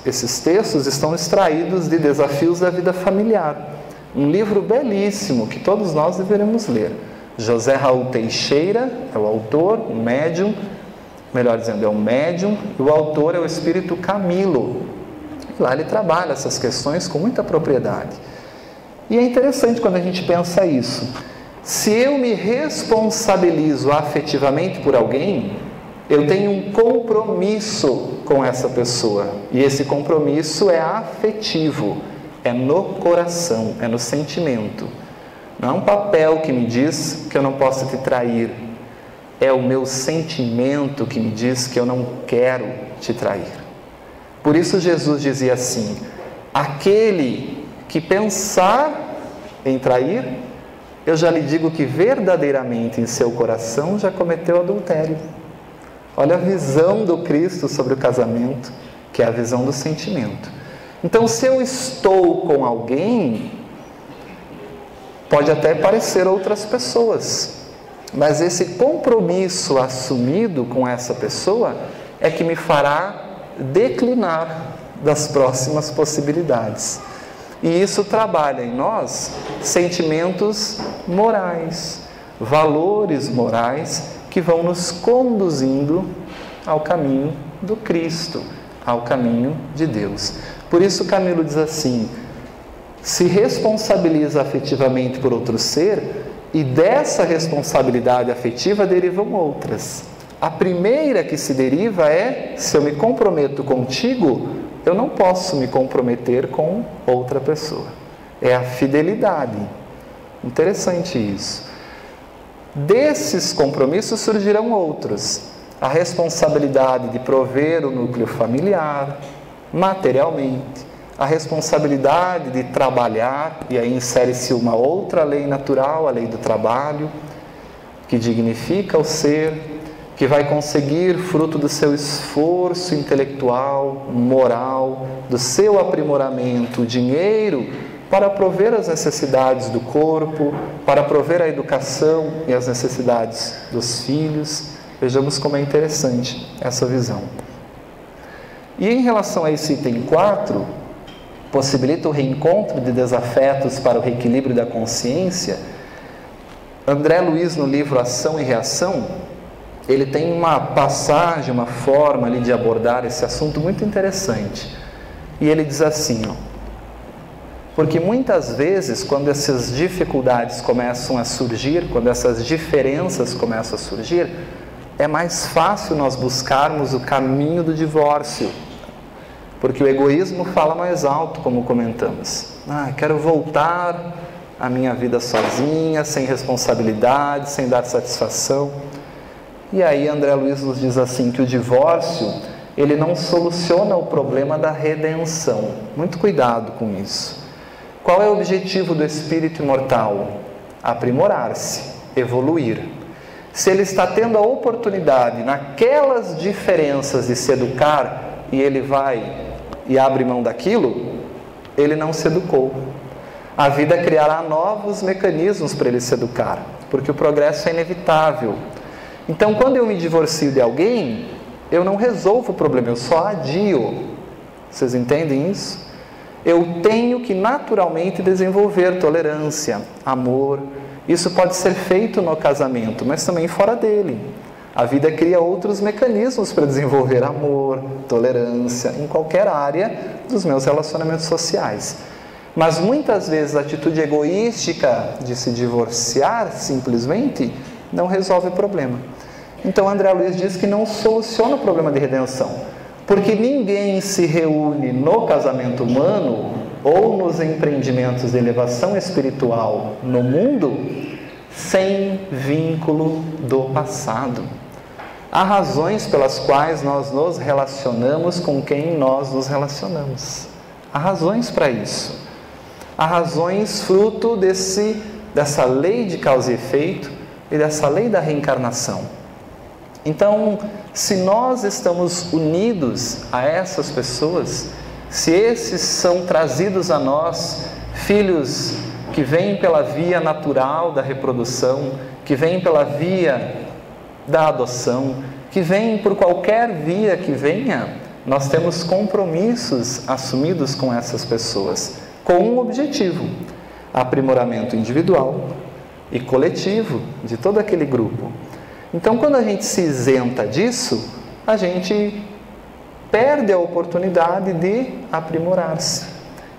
esses textos estão extraídos de Desafios da Vida Familiar, um livro belíssimo que todos nós deveremos ler. José Raul Teixeira é o autor, um médium, melhor dizendo, é um médium, e o autor é o espírito Camilo. Lá ele trabalha essas questões com muita propriedade. E é interessante quando a gente pensa isso. Se eu me responsabilizo afetivamente por alguém, eu tenho um compromisso com essa pessoa. E esse compromisso é afetivo, é no coração, é no sentimento. Não é um papel que me diz que eu não posso te trair. É o meu sentimento que me diz que eu não quero te trair. Por isso Jesus dizia assim: aquele que pensar em trair, eu já lhe digo que verdadeiramente em seu coração já cometeu adultério. Olha a visão do Cristo sobre o casamento, que é a visão do sentimento. Então, se eu estou com alguém, pode até parecer outras pessoas, mas esse compromisso assumido com essa pessoa é que me fará declinar das próximas possibilidades. E isso trabalha em nós sentimentos morais, valores morais que vão nos conduzindo ao caminho do Cristo, ao caminho de Deus. Por isso Camilo diz assim: se responsabiliza afetivamente por outro ser, e dessa responsabilidade afetiva derivam outras. A primeira que se deriva é: se eu me comprometo contigo, eu não posso me comprometer com outra pessoa. É a fidelidade. Interessante isso. Desses compromissos surgirão outros. A responsabilidade de prover o núcleo familiar, materialmente. A responsabilidade de trabalhar, e aí insere-se uma outra lei natural, a lei do trabalho, que dignifica o ser, que vai conseguir, fruto do seu esforço intelectual, moral, do seu aprimoramento, o dinheiro para prover as necessidades do corpo, para prover a educação e as necessidades dos filhos. Vejamos como é interessante essa visão. E em relação a esse item 4, possibilita o reencontro de desafetos para o reequilíbrio da consciência, André Luiz, no livro Ação e Reação, ele tem uma passagem, uma forma ali de abordar esse assunto muito interessante. E ele diz assim, porque muitas vezes, quando essas dificuldades começam a surgir, quando essas diferenças começam a surgir, é mais fácil nós buscarmos o caminho do divórcio. Porque o egoísmo fala mais alto, como comentamos. Quero voltar à minha vida sozinha, sem responsabilidade, sem dar satisfação. E aí André Luiz nos diz assim, que o divórcio, ele não soluciona o problema da redenção. Muito cuidado com isso. Qual é o objetivo do espírito imortal? Aprimorar-se, evoluir. Se ele está tendo a oportunidade, naquelas diferenças, de se educar, e ele vai e abre mão daquilo, ele não se educou. A vida criará novos mecanismos para ele se educar, porque o progresso é inevitável. Então, quando eu me divorcio de alguém, eu não resolvo o problema, eu só adio. Vocês entendem isso? Eu tenho que naturalmente desenvolver tolerância, amor. Isso pode ser feito no casamento, mas também fora dele. A vida cria outros mecanismos para desenvolver amor, tolerância, em qualquer área dos meus relacionamentos sociais. Mas muitas vezes a atitude egoística de se divorciar simplesmente não resolve o problema. Então André Luiz diz que não soluciona o problema de redenção, porque ninguém se reúne no casamento humano ou nos empreendimentos de elevação espiritual no mundo sem vínculo do passado. Há razões pelas quais nós nos relacionamos com quem nós nos relacionamos. Há razões para isso. Há razões fruto dessa lei de causa e efeito e dessa lei da reencarnação. Então, se nós estamos unidos a essas pessoas, se esses são trazidos a nós, filhos que vêm pela via natural da reprodução, que vêm pela via da adoção, que vêm por qualquer via que venha, nós temos compromissos assumidos com essas pessoas, com um objetivo: aprimoramento individual e coletivo de todo aquele grupo. Então, quando a gente se isenta disso, a gente perde a oportunidade de aprimorar-se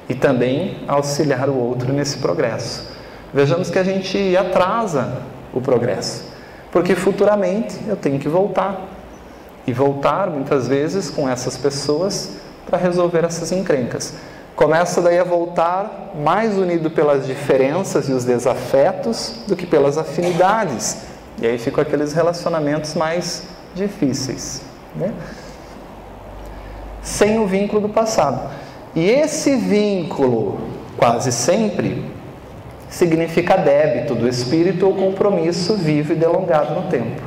e também auxiliar o outro nesse progresso. Vejamos que a gente atrasa o progresso, porque futuramente eu tenho que voltar, e voltar muitas vezes com essas pessoas para resolver essas encrencas. Começa daí a voltar mais unido pelas diferenças e os desafetos do que pelas afinidades, e aí ficam aqueles relacionamentos mais difíceis, né? Sem o vínculo do passado. E esse vínculo, quase sempre, significa débito do espírito ou compromisso vivo e delongado no tempo.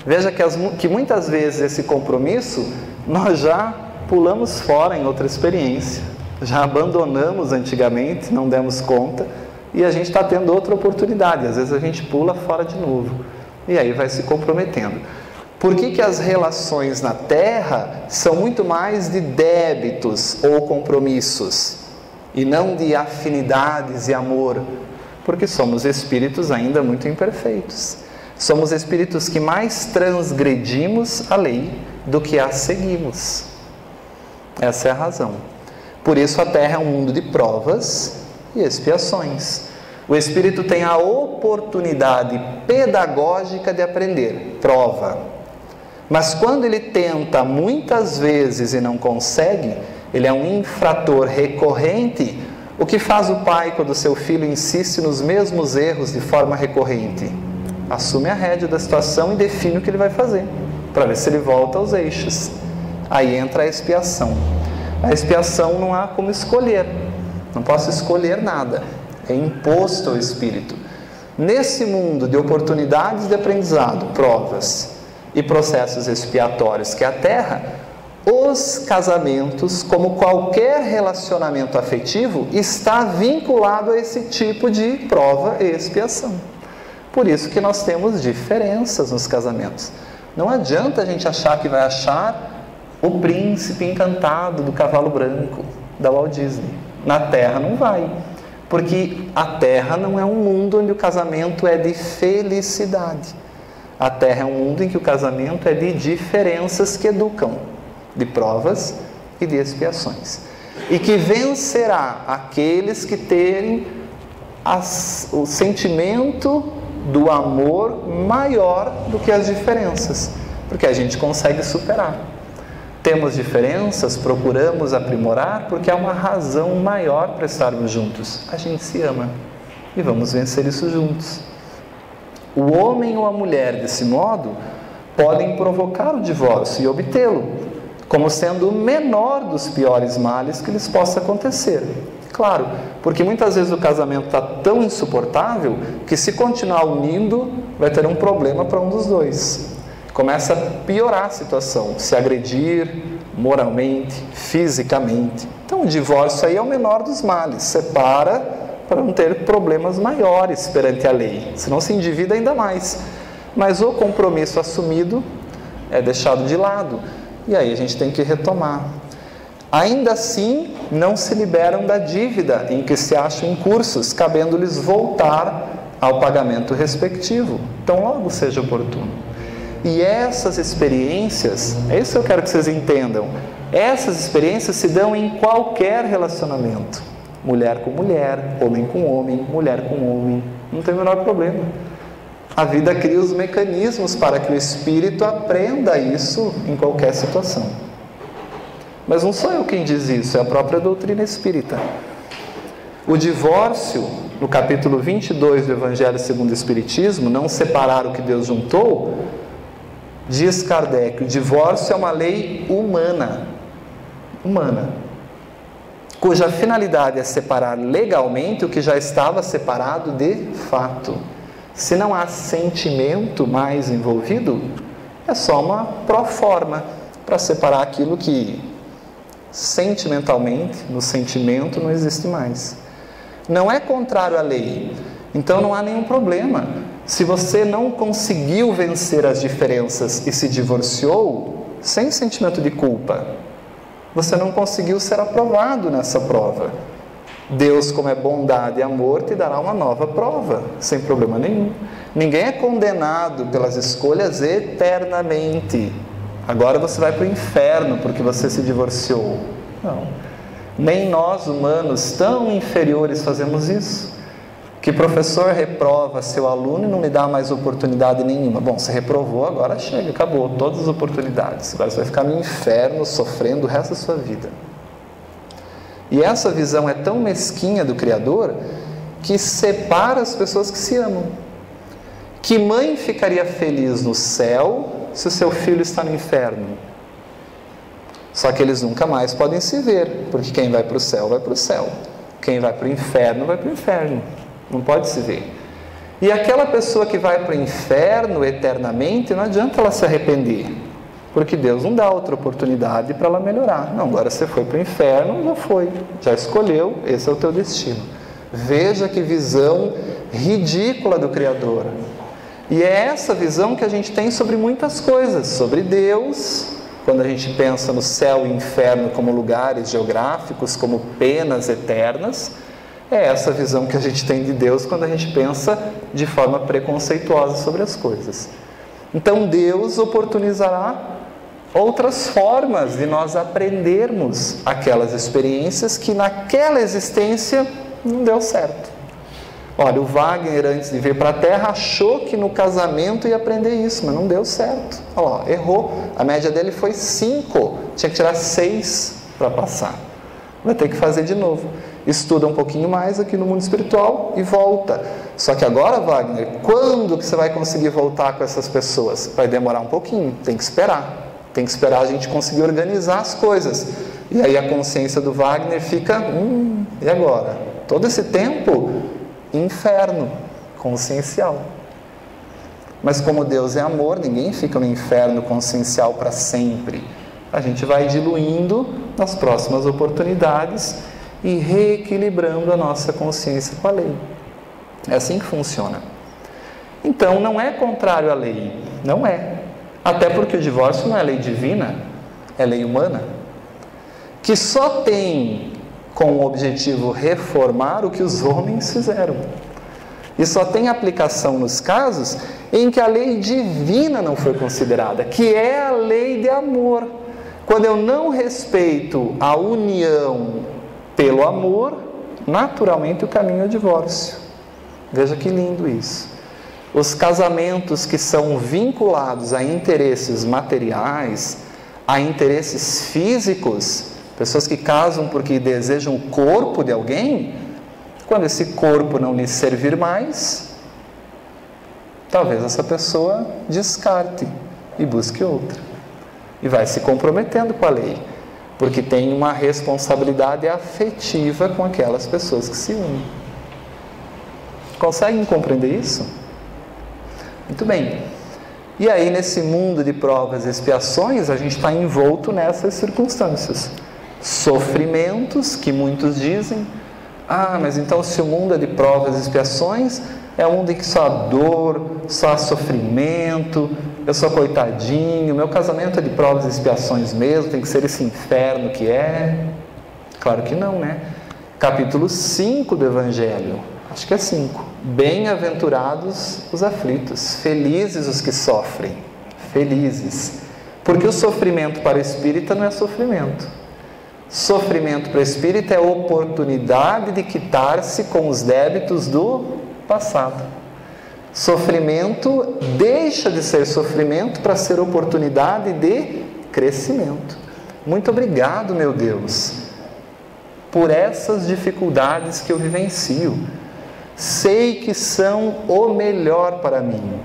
Veja que muitas vezes esse compromisso nós já pulamos fora em outra experiência, já abandonamos antigamente, não demos conta, e a gente está tendo outra oportunidade. Às vezes a gente pula fora de novo, e aí vai se comprometendo. Por que as relações na Terra são muito mais de débitos ou compromissos, e não de afinidades e amor? Porque somos espíritos ainda muito imperfeitos. Somos espíritos que mais transgredimos a lei do que a seguimos. Essa é a razão. Por isso a Terra é um mundo de provas e expiações. O espírito tem a oportunidade pedagógica de aprender, prova. Mas quando ele tenta muitas vezes e não consegue, ele é um infrator recorrente. O que faz o pai quando seu filho insiste nos mesmos erros de forma recorrente? Assume a rédea da situação e define o que ele vai fazer, para ver se ele volta aos eixos. Aí entra a expiação. A expiação não há como escolher, não posso escolher nada, é imposto ao espírito. Nesse mundo de oportunidades de aprendizado, provas e processos expiatórios que é a Terra, os casamentos, como qualquer relacionamento afetivo, está vinculado a esse tipo de prova e expiação. Por isso que nós temos diferenças nos casamentos. Não adianta a gente achar que vai achar o príncipe encantado do cavalo branco da Walt Disney. Na Terra não vai, porque a Terra não é um mundo onde o casamento é de felicidade. A Terra é um mundo em que o casamento é de diferenças que educam, de provas e de expiações, e que vencerá aqueles que terem o sentimento do amor maior do que as diferenças, porque a gente consegue superar. Temos diferenças, procuramos aprimorar, porque há uma razão maior para estarmos juntos. A gente se ama e vamos vencer isso juntos. O homem ou a mulher, desse modo, podem provocar o divórcio e obtê-lo, como sendo o menor dos piores males que lhes possa acontecer. Claro, porque muitas vezes o casamento está tão insuportável que, se continuar unindo, vai ter um problema para um dos dois. Começa a piorar a situação, se agredir moralmente, fisicamente. Então o divórcio aí é o menor dos males, separa para não ter problemas maiores perante a lei, senão se endivida ainda mais. Mas o compromisso assumido é deixado de lado, e aí a gente tem que retomar. Ainda assim, não se liberam da dívida em que se acham incursos, cabendo-lhes voltar ao pagamento respectivo, então logo seja oportuno. E essas experiências, é isso que eu quero que vocês entendam, essas experiências se dão em qualquer relacionamento. Mulher com mulher, homem com homem, mulher com homem, não tem o menor problema. A vida cria os mecanismos para que o espírito aprenda isso em qualquer situação. Mas não sou eu quem diz isso, é a própria doutrina espírita. O divórcio, no capítulo 22 do Evangelho segundo o Espiritismo, não separar o que Deus juntou, diz Kardec, o divórcio é uma lei humana, cuja finalidade é separar legalmente o que já estava separado de fato. Se não há sentimento mais envolvido, é só uma proforma para separar aquilo que sentimentalmente, no sentimento, não existe mais. Não é contrário à lei, então não há nenhum problema. Se você não conseguiu vencer as diferenças e se divorciou, sem sentimento de culpa, você não conseguiu ser aprovado nessa prova. Deus, como é bondade e amor, te dará uma nova prova, sem problema nenhum. Ninguém é condenado pelas escolhas eternamente. Agora você vai para o inferno porque você se divorciou. Não. Nem nós, humanos, tão inferiores, fazemos isso. Que professor reprova seu aluno e não lhe dá mais oportunidade nenhuma? Bom, você reprovou, agora chega, acabou, todas as oportunidades. Agora você vai ficar no inferno, sofrendo o resto da sua vida. E essa visão é tão mesquinha do Criador que separa as pessoas que se amam. Que mãe ficaria feliz no céu se o seu filho está no inferno? Só que eles nunca mais podem se ver, porque quem vai para o céu, vai para o céu. Quem vai para o inferno, vai para o inferno. Não pode se ver. E aquela pessoa que vai para o inferno eternamente, não adianta ela se arrepender, porque Deus não dá outra oportunidade para ela melhorar. Não, agora você foi para o inferno, já foi, já escolheu, esse é o teu destino. Veja que visão ridícula do Criador. E é essa visão que a gente tem sobre muitas coisas, sobre Deus, quando a gente pensa no céu e inferno como lugares geográficos, como penas eternas. É essa visão que a gente tem de Deus quando a gente pensa de forma preconceituosa sobre as coisas. Então Deus oportunizará outras formas de nós aprendermos aquelas experiências que naquela existência não deu certo. Olha, o Wagner, antes de vir para a Terra, achou que no casamento ia aprender isso, mas não deu certo. Olha lá, errou. A média dele foi 5, tinha que tirar 6 para passar. Vai ter que fazer de novo. Estuda um pouquinho mais aqui no mundo espiritual e volta. Só que agora, Wagner, quando que você vai conseguir voltar com essas pessoas? Vai demorar um pouquinho, tem que esperar. Tem que esperar a gente conseguir organizar as coisas. E aí a consciência do Wagner fica, e agora? Todo esse tempo, inferno consciencial. Mas como Deus é amor, ninguém fica no inferno consciencial para sempre. A gente vai diluindo nas próximas oportunidades e reequilibrando a nossa consciência com a lei. É assim que funciona. Então, não é contrário à lei, não é. Até porque o divórcio não é lei divina, é lei humana, que só tem como objetivo reformar o que os homens fizeram. E só tem aplicação nos casos em que a lei divina não foi considerada, que é a lei de amor. Quando eu não respeito a união pelo amor, naturalmente o caminho é o divórcio. Veja que lindo isso. Os casamentos que são vinculados a interesses materiais, Há interesses físicos, pessoas que casam porque desejam o corpo de alguém. Quando esse corpo não lhe servir mais, talvez essa pessoa descarte e busque outra. E vai se comprometendo com a lei, porque tem uma responsabilidade afetiva com aquelas pessoas que se unem. Conseguem compreender isso? Muito bem. E aí, nesse mundo de provas e expiações, a gente está envolto nessas circunstâncias. Sofrimentos, que muitos dizem, mas então se o mundo é de provas e expiações, é um mundo em que só há dor, só há sofrimento, eu sou coitadinho, meu casamento é de provas e expiações mesmo, tem que ser esse inferno que é. Claro que não, né? Capítulo 5 do Evangelho, acho que é 5. Bem-aventurados os aflitos, felizes os que sofrem, felizes. Porque o sofrimento para o espírita não é sofrimento. Sofrimento para o espírita é oportunidade de quitar-se com os débitos do passado. Sofrimento deixa de ser sofrimento para ser oportunidade de crescimento. Muito obrigado, meu Deus, por essas dificuldades que eu vivencio. Sei que são o melhor para mim,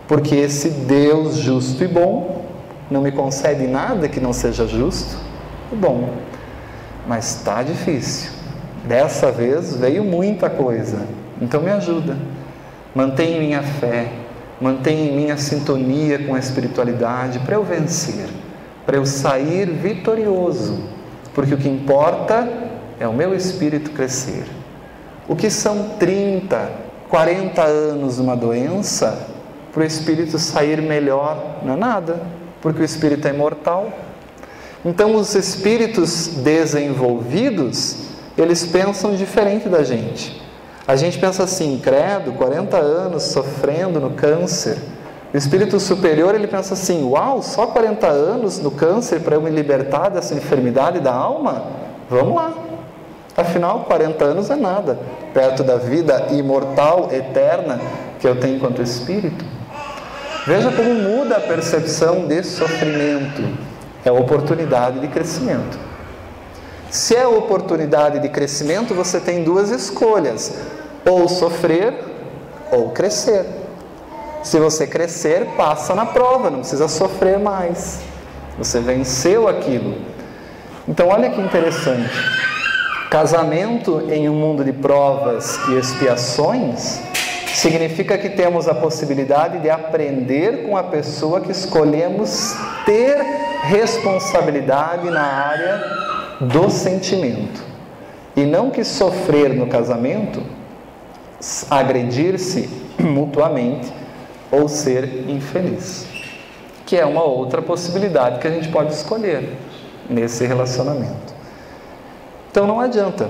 porque esse Deus justo e bom não me concede nada que não seja justo e bom. Mas está difícil. Dessa vez veio muita coisa. Então me ajuda. Mantenha minha fé, mantenha em mim a sintonia com a espiritualidade para eu vencer, para eu sair vitorioso, porque o que importa é o meu espírito crescer. O que são 30, 40 anos de uma doença, para o espírito sair melhor, não é nada, porque o espírito é imortal. Então os espíritos desenvolvidos, eles pensam diferente da gente. A gente pensa assim, credo, 40 anos sofrendo no câncer. O espírito superior, ele pensa assim, uau, só 40 anos no câncer para eu me libertar dessa enfermidade da alma? Vamos lá. Afinal, 40 anos é nada, perto da vida imortal, eterna, que eu tenho enquanto espírito. Veja como muda a percepção de sofrimento. É oportunidade de crescimento. Se é oportunidade de crescimento, você tem duas escolhas: ou sofrer, ou crescer. Se você crescer, passa na prova, não precisa sofrer mais. Você venceu aquilo. Então, olha que interessante. Casamento em um mundo de provas e expiações significa que temos a possibilidade de aprender com a pessoa que escolhemos ter responsabilidade na área do sentimento. E não que sofrer no casamento, agredir-se mutuamente ou ser infeliz, que é uma outra possibilidade que a gente pode escolher nesse relacionamento. Então não adianta.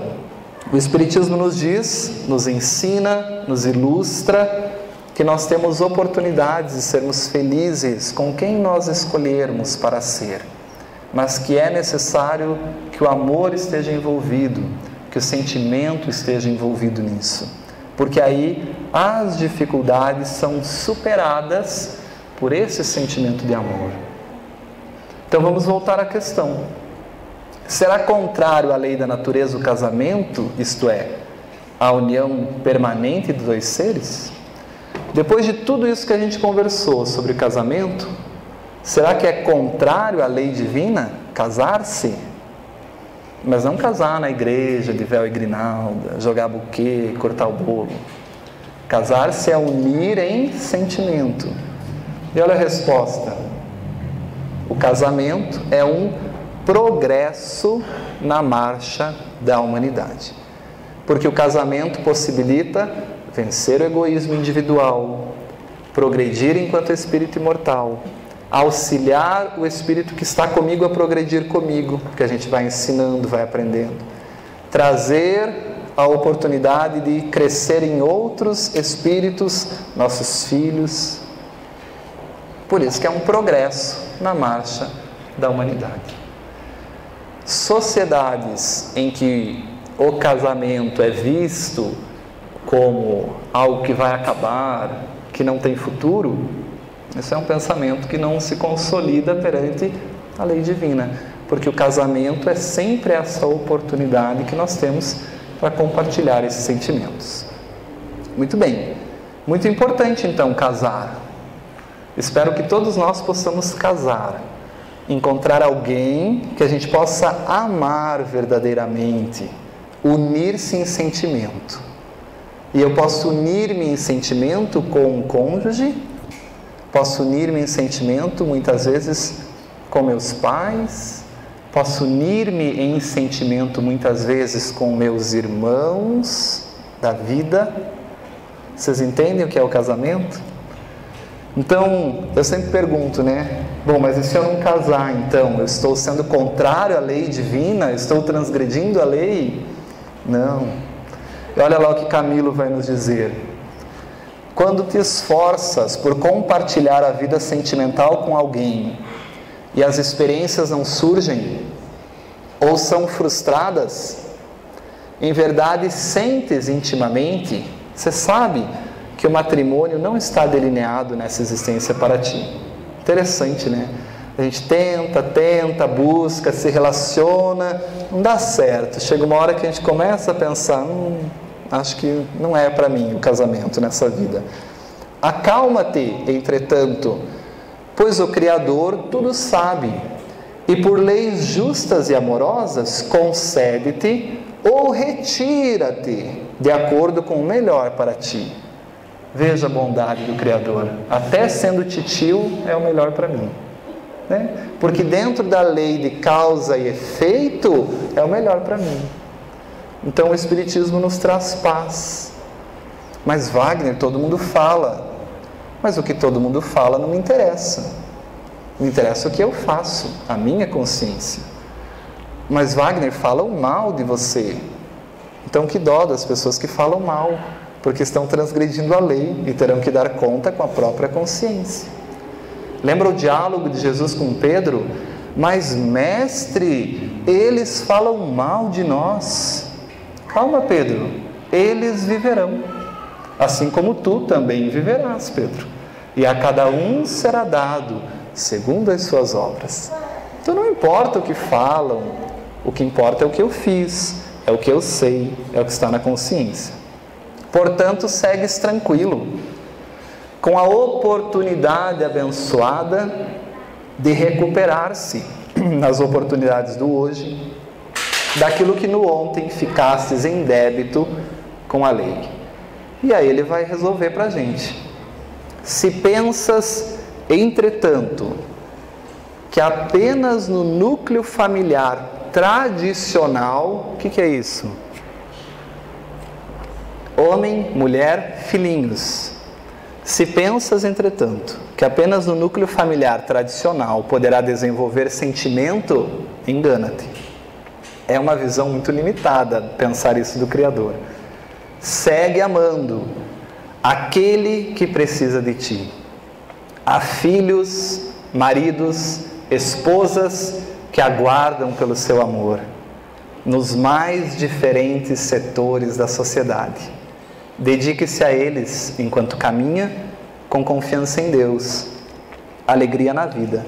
O Espiritismo nos diz, nos ensina, nos ilustra que nós temos oportunidades de sermos felizes com quem nós escolhermos para ser, mas que é necessário que o amor esteja envolvido, que o sentimento esteja envolvido nisso, porque aí as dificuldades são superadas por esse sentimento de amor. Então vamos voltar à questão. Será contrário à lei da natureza o casamento, isto é, a união permanente dos dois seres? Depois de tudo isso que a gente conversou sobre casamento, será que é contrário à lei divina casar-se? Mas não casar na igreja de véu e grinalda, jogar buquê, cortar o bolo. Casar-se é unir em sentimento. E olha a resposta. O casamento é um progresso na marcha da humanidade. Porque o casamento possibilita vencer o egoísmo individual, progredir enquanto espírito imortal, auxiliar o espírito que está comigo a progredir comigo, que a gente vai ensinando, vai aprendendo, trazer a oportunidade de crescer em outros espíritos, nossos filhos. Por isso que é um progresso na marcha da humanidade. Sociedades em que o casamento é visto como algo que vai acabar, que não tem futuro, isso é um pensamento que não se consolida perante A lei divina. Porque o casamento é sempre essa oportunidade que nós temos para compartilhar esses sentimentos. Muito bem. Muito importante, então, casar. Espero que todos nós possamos casar. Encontrar alguém que a gente possa amar verdadeiramente. Unir-se em sentimento. E eu posso unir-me em sentimento com um cônjuge, posso unir-me em sentimento muitas vezes com meus pais, posso unir-me em sentimento muitas vezes com meus irmãos da vida. Vocês entendem o que é o casamento? Então, eu sempre pergunto, né? Bom, mas e se eu não casar, então? Eu estou sendo contrário à lei divina? Eu estou transgredindo a lei? Não. E olha lá o que Camilo vai nos dizer. Quando te esforças por compartilhar a vida sentimental com alguém e as experiências não surgem ou são frustradas, em verdade sentes intimamente, você sabe que o matrimônio não está delineado nessa existência para ti. Interessante, né? A gente tenta, busca, se relaciona, não dá certo. Chega uma hora que a gente começa a pensar, acho que não é para mim o casamento nessa vida. Acalma-te, entretanto, pois o Criador tudo sabe, e por leis justas e amorosas concede-te ou retira-te, de acordo com o melhor para ti. Veja a bondade do Criador. Até sendo titio é o melhor para mim. Né? Porque dentro da lei de causa e efeito é o melhor para mim. Então o Espiritismo nos traz paz. Mas Wagner, todo mundo fala. Mas o que todo mundo fala não me interessa. Me interessa o que eu faço, a minha consciência. Mas Wagner, falam mal de você. Então que dó das pessoas que falam mal, porque estão transgredindo a lei e terão que dar conta com a própria consciência. Lembra o diálogo de Jesus com Pedro? Mas mestre, eles falam mal de nós. Calma, Pedro, eles viverão, assim como tu também viverás, Pedro. E a cada um será dado segundo as suas obras. Então não importa o que falam, o que importa é o que eu fiz, é o que eu sei, é o que está na consciência. Portanto, segues tranquilo, com a oportunidade abençoada de recuperar-se nas oportunidades do hoje, daquilo que no ontem ficastes em débito com a lei. E aí ele vai resolver para a gente. Se pensas, entretanto, que apenas no núcleo familiar tradicional, o que é isso? Homem, mulher, filhinhos. Se pensas, entretanto, que apenas no núcleo familiar tradicional poderá desenvolver sentimento, engana-te. É uma visão muito limitada pensar isso do Criador. Segue amando aquele que precisa de ti. Há filhos, maridos, esposas que aguardam pelo seu amor, nos mais diferentes setores da sociedade. Dedique-se a eles enquanto caminha com confiança em Deus, alegria na vida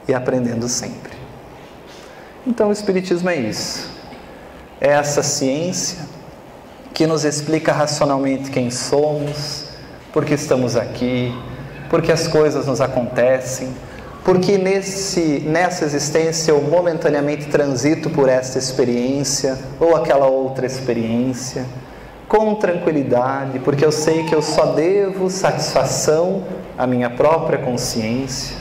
e aprendendo sempre. Então o Espiritismo é isso. É essa ciência que nos explica racionalmente quem somos, por que estamos aqui, por que as coisas nos acontecem, porque nessa existência eu momentaneamente transito por esta experiência ou aquela outra experiência, com tranquilidade, porque eu sei que eu só devo satisfação à minha própria consciência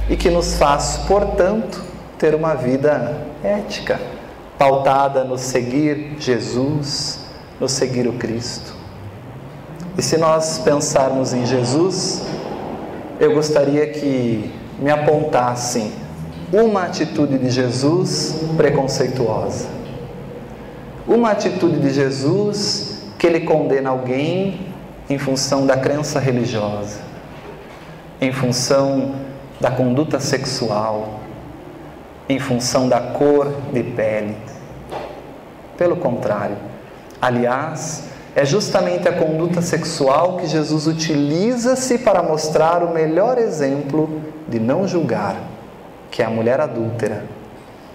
e que nos faz, portanto, ter uma vida ética, pautada no seguir Jesus, no seguir o Cristo. E se nós pensarmos em Jesus, eu gostaria que me apontassem uma atitude de Jesus preconceituosa. Uma atitude de Jesus que ele condena alguém em função da crença religiosa, em função da conduta sexual, em função da cor de pele. Pelo contrário, aliás, é justamente a conduta sexual que Jesus utiliza-se para mostrar o melhor exemplo de não julgar, que é a mulher adúltera.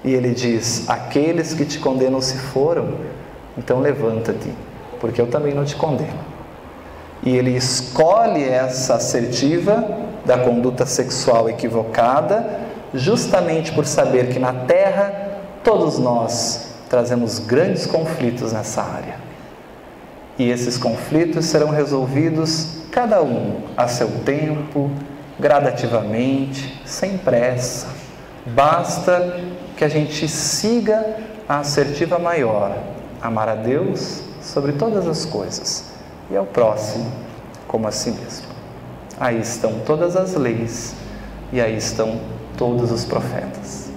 E ele diz: aqueles que te condenam se foram, então levanta-te, porque eu também não te condeno. E ele escolhe essa assertiva da conduta sexual equivocada, justamente por saber que na Terra todos nós trazemos grandes conflitos nessa área. E esses conflitos serão resolvidos, cada um a seu tempo, gradativamente, sem pressa. Basta que a gente siga a assertiva maior: amar a Deus sobre todas as coisas e ao próximo como a si mesmo. Aí estão todas as leis e aí estão todos os profetas.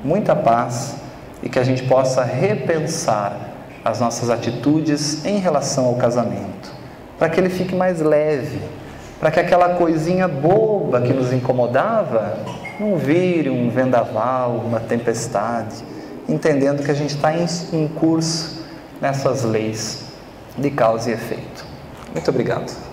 Muita paz e que a gente possa repensar as nossas atitudes em relação ao casamento, para que ele fique mais leve, para que aquela coisinha boba que nos incomodava não vire um vendaval, uma tempestade, entendendo que a gente está em curso nessas leis de causa e efeito. Muito obrigado.